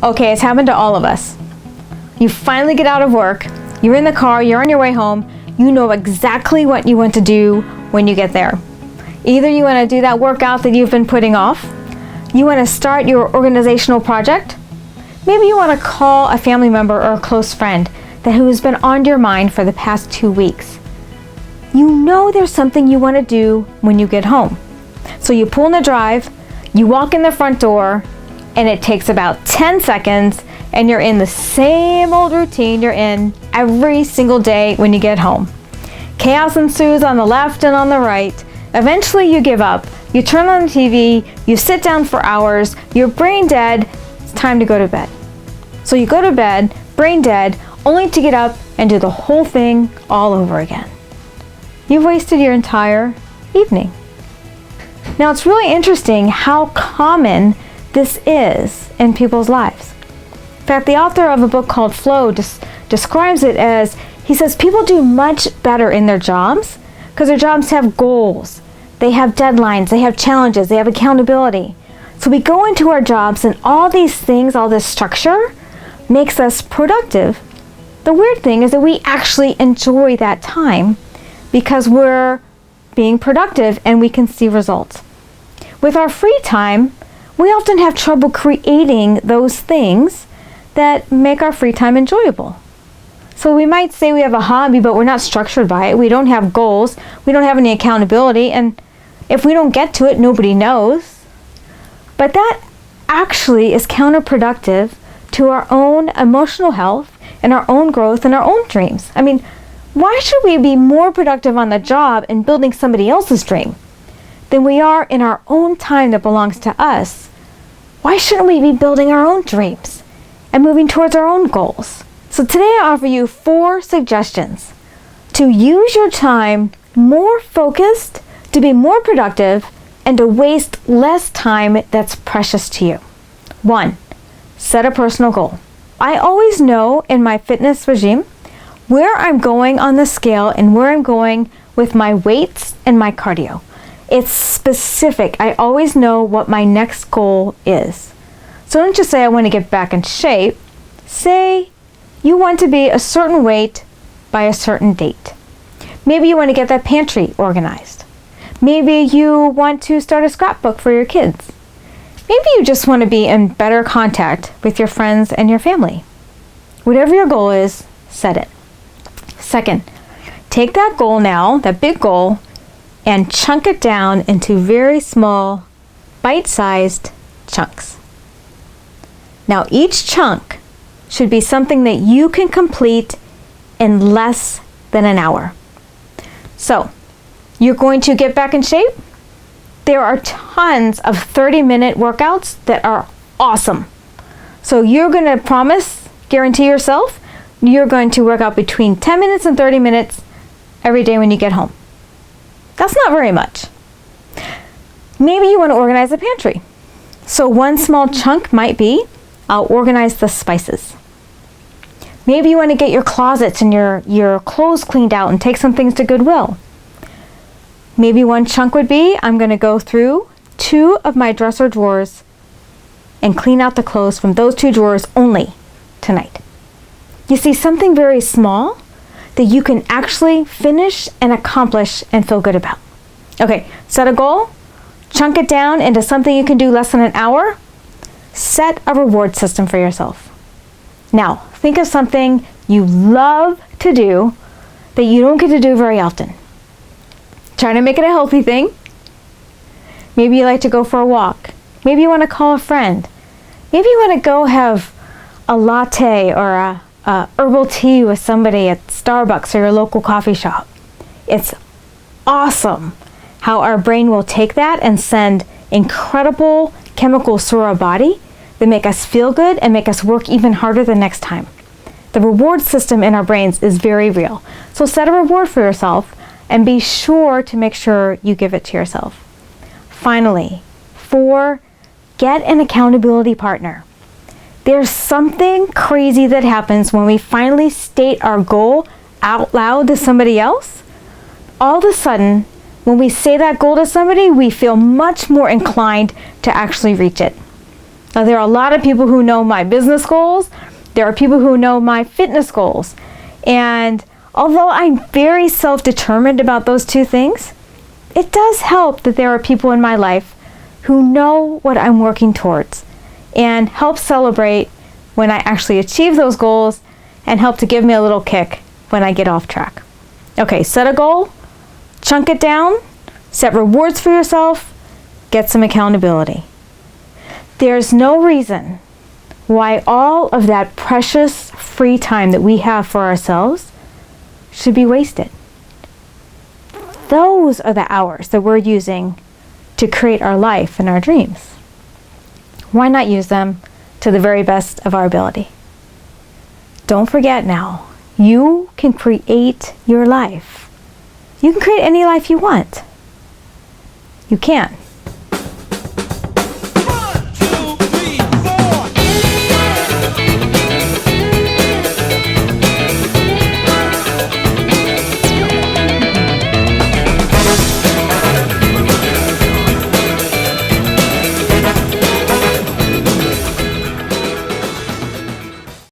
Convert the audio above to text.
Okay, it's happened to all of us. You finally get out of work, you're in the car, you're on your way home, you know exactly what you want to do when you get there. Either you want to do that workout that you've been putting off, you want to start your organizational project, maybe you want to call a family member or a close friend who's been on your mind for the past 2 weeks. You know there's something you want to do when you get home. So you pull in the drive, you walk in the front door, and it takes about 10 seconds, and you're in the same old routine you're in every single day when you get home. Chaos ensues on the left and on the right. Eventually you give up, you turn on the TV, you sit down for hours, you're brain dead, it's time to go to bed. So you go to bed, brain dead, only to get up and do the whole thing all over again. You've wasted your entire evening. Now it's really interesting how common this is in people's lives. In fact, the author of a book called Flow describes it as, he says, people do much better in their jobs because their jobs have goals, they have deadlines, they have challenges, they have accountability. So we go into our jobs and all these things, all this structure makes us productive. The weird thing is that we actually enjoy that time because we're being productive and we can see results. With our free time, we often have trouble creating those things that make our free time enjoyable. So we might say we have a hobby, but we're not structured by it. We don't have goals. We don't have any accountability. And if we don't get to it, nobody knows. But that actually is counterproductive to our own emotional health and our own growth and our own dreams. I mean, why should we be more productive on the job in building somebody else's dream than we are in our own time that belongs to us? Why shouldn't we be building our own dreams and moving towards our own goals? So today I offer you 4 suggestions to use your time more focused, to be more productive, and to waste less time that's precious to you. 1, set a personal goal. I always know in my fitness regime where I'm going on the scale and where I'm going with my weights and my cardio. It's specific. I always know what my next goal is. So don't just say I want to get back in shape. Say you want to be a certain weight by a certain date. Maybe you want to get that pantry organized. Maybe you want to start a scrapbook for your kids. Maybe you just want to be in better contact with your friends and your family. Whatever your goal is, set it. 2nd, take that goal now, that big goal, and chunk it down into very small, bite-sized chunks. Now each chunk should be something that you can complete in less than an hour. So, you're going to get back in shape? There are tons of 30-minute workouts that are awesome. So you're going to guarantee yourself, you're going to work out between 10 minutes and 30 minutes every day when you get home. That's not very much. Maybe you want to organize a pantry. So one small chunk might be, I'll organize the spices. Maybe you want to get your closets and your clothes cleaned out and take some things to Goodwill. Maybe one chunk would be, I'm going to go through 2 of my dresser drawers and clean out the clothes from those 2 drawers only tonight. You see, something very small that you can actually finish and accomplish and feel good about. Okay, set a goal, chunk it down into something you can do less than an hour, set a reward system for yourself. Now, think of something you love to do that you don't get to do very often. Try to make it a healthy thing. Maybe you like to go for a walk. Maybe you want to call a friend. Maybe you want to go have a latte or a herbal tea with somebody at Starbucks or your local coffee shop. It's awesome how our brain will take that and send incredible chemicals through our body that make us feel good and make us work even harder the next time. The reward system in our brains is very real. So set a reward for yourself and be sure to make sure you give it to yourself. Finally, 4, get an accountability partner. There's something crazy that happens when we finally state our goal out loud to somebody else. All of a sudden, when we say that goal to somebody, we feel much more inclined to actually reach it. Now, there are a lot of people who know my business goals. There are people who know my fitness goals. And although I'm very self-determined about those two things, it does help that there are people in my life who know what I'm working towards and help celebrate when I actually achieve those goals and help to give me a little kick when I get off track. Okay, set a goal, chunk it down, set rewards for yourself, get some accountability. There's no reason why all of that precious free time that we have for ourselves should be wasted. Those are the hours that we're using to create our life and our dreams. Why not use them to the very best of our ability? Don't forget now, you can create your life. You can create any life you want. You can.